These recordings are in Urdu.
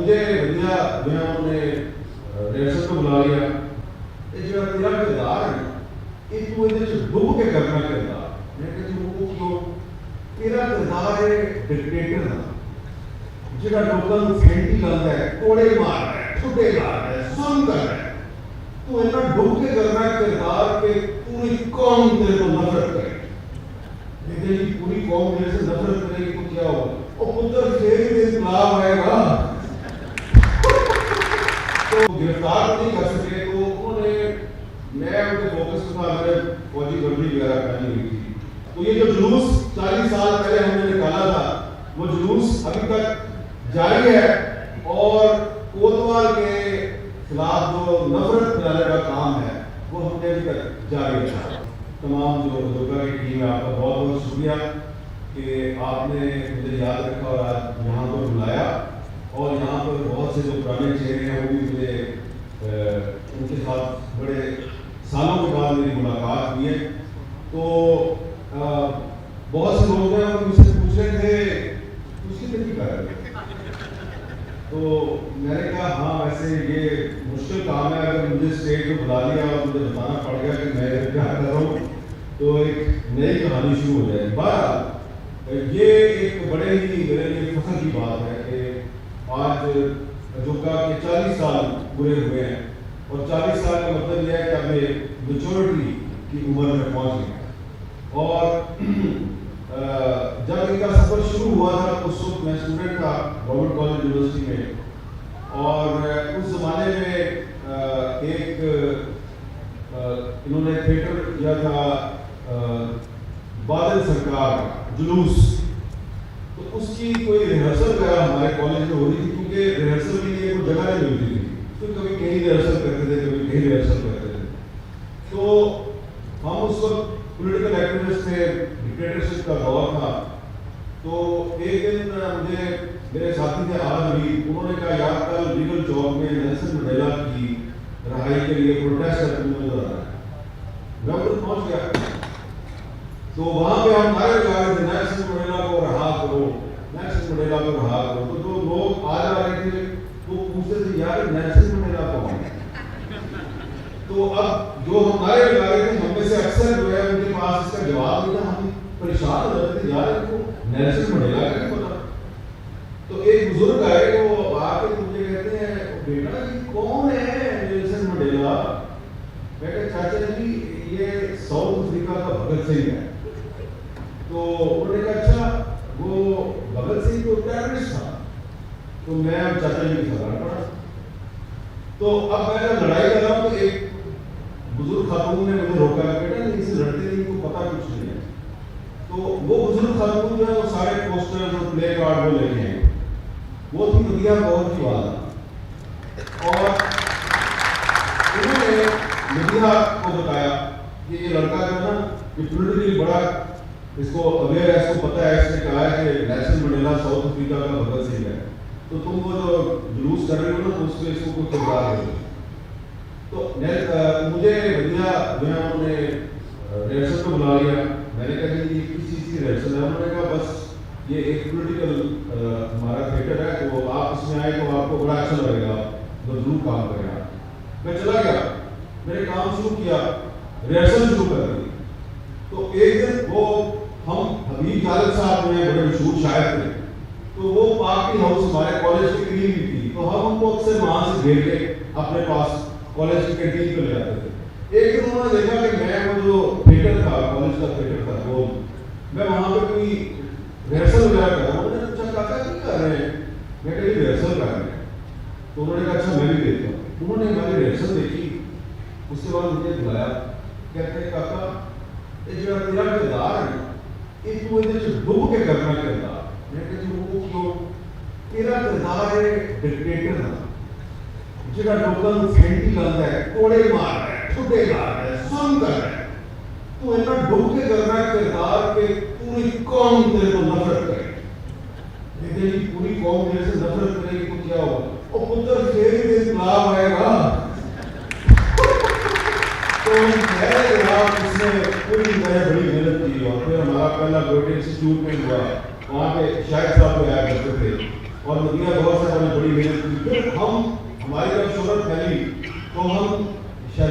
مجھے بھیا جو ہے انہوں نے ریئرسل کو بلا لیا، یہ جو تیرا کردار ہے یہ تو یہ ڈب کے کرنا کردار، میں کہ وہ کیوں تیرا کردار ہے ڈکٹیٹر کا، جہاں لوگوں کو پھینٹی لاتا ہے، کوڑے مار رہا ہے، چھٹے مار رہا ہے، سن کر رہا ہے، تو اتنا ڈب کے کرنا کردار کہ پوری قوم تیرے کو نفرت کرے، لیکن یہ پوری قوم میرے سے نفرت کرے گی تو کیا ہوگا؟ اور پتر پھر بھی انقلاب آئے گا، تو گرفتار نہیں کر سکے، تو انہوں نے میں ان کے فوکس کو تھا میرے فوجی گردی وغیرہ پہنی ہوئی تھی، تو یہ جو جلوس 40 سال پہلے ہم نے نکالا تھا وہ جلوس ابھی تک جاری ہے، اور کوتوال کے خلاف جو نفرت پھیلانے کا کام ہے وہ ہم نے ابھی تک جاری رکھا۔ تمام جو بزرگوں کی ٹیم ہے آپ کا بہت بہت شکریہ کہ آپ نے مجھے یاد رکھا اور آج یہاں پر بلایا، اور یہاں پر بہت سے جو پرانے چہرے ہیں وہ بھی مجھے ان کے ساتھ بڑے سالوں کے بعد میری ملاقات ہوئی ہے، تو بہت سے لوگ ہیں وہ مجھ سے پوچھ رہے تھے اس کی ترقی کر رہے ہیں، تو میں نے کہا ہاں ویسے یہ مشکل کام ہے، اگر مجھے اسٹیج پہ بلا لیا اور مجھے بتانا پڑ گیا کہ میں کیا کر رہا ہوں تو ایک نئی کہانی شروع ہو جائے۔ بہرحال یہ ایک بڑے ہی میرے لیے فخر کی بات ہے کہ آج جو کہ 40 سال پورے ہوئے ہیں، اور 40 سال کا مطلب یہ ہے کہ اب یہ میچورٹی کی عمر میں پہنچ گئے، اور جب ان کا سفر شروع ہوا تھا اس وقت میں اسٹوڈنٹ تھا گورنمنٹ کالج یونیورسٹی میں، اور اس زمانے میں ایک انہوں نے تھیٹر کیا تھا بادل سرکار جلوس، تو اس کی کوئی ریہرسل وغیرہ ہمارے کالج میں ہو رہی تھی، کیونکہ ریہرسل کے لیے کوئی جگہ نہیں ملتی تھی، تو کبھی کہیں ریہرسل کرتے تھے کبھی کہیں ریہرسل کرتے تھے، تو ہم اس وقت پولیٹیکل ایکٹیوسٹ تھے، ڈکٹیٹرشپ کا دور تھا، تو ایک دن مجھے میرے ساتھی تھے آج بھی، انہوں نے کہا یار کل ریگل چوک میں نیلسن منڈیلا کی رہائی کے لیے پروٹیسٹ کرتے ہوئے نظر آ رہا ہے، میں ادھر پہنچ گیا، تو وہاں پہ ہم نعرے لگا رہے تھے نیلسن منڈیلا کو رہا کرو، نیلسن منڈیلا کو رہا کرو، تو جو لوگ آ جا رہے تھے وہ پوچھتے تھے یار نیلسن منڈیلا کون ہے، تو اب جو ہم نعرے لگا رہے تھے ہم میں سے اکثر جو ہے ان کے پاس اس کا جواب نہیں تھا، ہم پریشان ہو جاتے تھے یار ان کو نیلسن منڈیلا کا نہیں پتا، تو ایک بزرگ آئے وہ آ کے مجھے کہتے ہیں بیٹا یہ کون ہے نیلسن منڈیلا؟ میں کہا چاچا جی یہ ساؤتھ افریقہ کا بھگت سنگھ ہے، تو انہوں نے کہا اچھا وہ بھگت سنگھ تو ٹیررسٹ تھا، تو میں چاچا جی کی سزا پڑا، تو اب میں جب لڑائی کر رہا ہوں تو ایک بزرگ خاتون نے مجھے روکا کہ بیٹا ان سے لڑتے نہیں کو پتہ کچھ نہیں ہے، تو وہ بزرگ خاتون جو ہے وہ سارے پوسٹرز اور پلے کارڈ وہ لے کے ہیں، وہ تھی مدیحہ گوہر کی والدہ، اور انہوں نے مدیحہ کو بتایا کہ یہ لڑکا جو ہے نا یہ پولیٹیکلی بڑا اس کو اویئر ہے، اس کو پتہ ہے، اس نے کہا ہے کہ نیلسن منڈیلا ساؤتھ افریقہ کا بھگت سنگھ ہے، تو تم وہ جو جلوس کر رہے ہو نا اس میں اس کو کوئی کردار دے دو، تو مجھے مدیحہ جو ہے انہوں نے ریہرسل کو بلا لیا، میں نے کہا کہ یہ کس چیز کی ریہرسل ہے؟ انہوں نے کہا بس یہ ایک پولیٹیکل ہمارا تھیٹر ہے، تو آپ اس میں آئے تو آپ کو بڑا اچھا لگے گا، ضرور کام کرے گا۔ میں چلا گیا، میں نے کام شروع کیا، ریہرسل شروع کر دی، تو ایک دن وہ ہم حبیب جالد صاحب جو ہیں بڑے مشہور شاعر تھے، تو وہ پارٹی ہاؤس ہمارے کالج کی قریب ہی تھی، تو ہم ان کو اکثر وہاں سے گھیر کے اپنے پاس کالج کی کینٹین پہ لے جاتے تھے۔ ایک دن انہوں نے دیکھا کہ میں وہ جو تھیٹر تھا کالج کا تھیٹر تھا وہ میں وہاں پہ کوئی ریہرسل وغیرہ کر رہا ہوں، انہوں نے پوچھا کاکا کیا کر رہے ہیں؟ میں کہا یہ ریہرسل کر رہے ہیں، تو انہوں نے کہا اچھا میں بھی دیکھتا ہوں، انہوں نے ہماری ریہرسل دیکھی، اس کے بعد مجھے بلایا، کہتے ہیں کاکا یہ جو تیرا کردار ہے یہ تو ادھر سے ڈب کے کرنا کردار، میں کہتی ہوں وہ کیوں؟ تیرا کردار ہے ڈکٹیٹر کا، جہاں لوگوں کو پھینٹی لاتا ہے، کوڑے مار رہا ہے، چھٹے مار رہا ہے، سن کر رہا ہے، تو اتنا ڈب کے کرنا کردار کہ پوری قوم تیرے کو نفرت کرے، لیکن یہ پوری قوم میرے سے نفرت کرے گی تو کیا ہوگا؟ اور پتر پھر بھی انقلاب آئے گا، تو اس نے پوری طرح بڑی محنت کی، اور پھر ہمارا پہلا گوئٹے انسٹیٹیوٹ میں ہوا، وہاں پہ شاہد صاحب کو آیا کرتے تھے، اور مدیحہ گوہر صاحب نے بڑی محنت کی،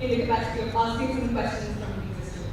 in the capacity of asking some questions from the existing.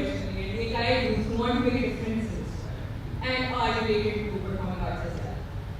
personally, and the entire youth who want to make a difference in this world and are related to performing arts as well.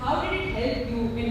how did it help you in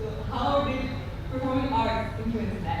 so how did performing art influence that?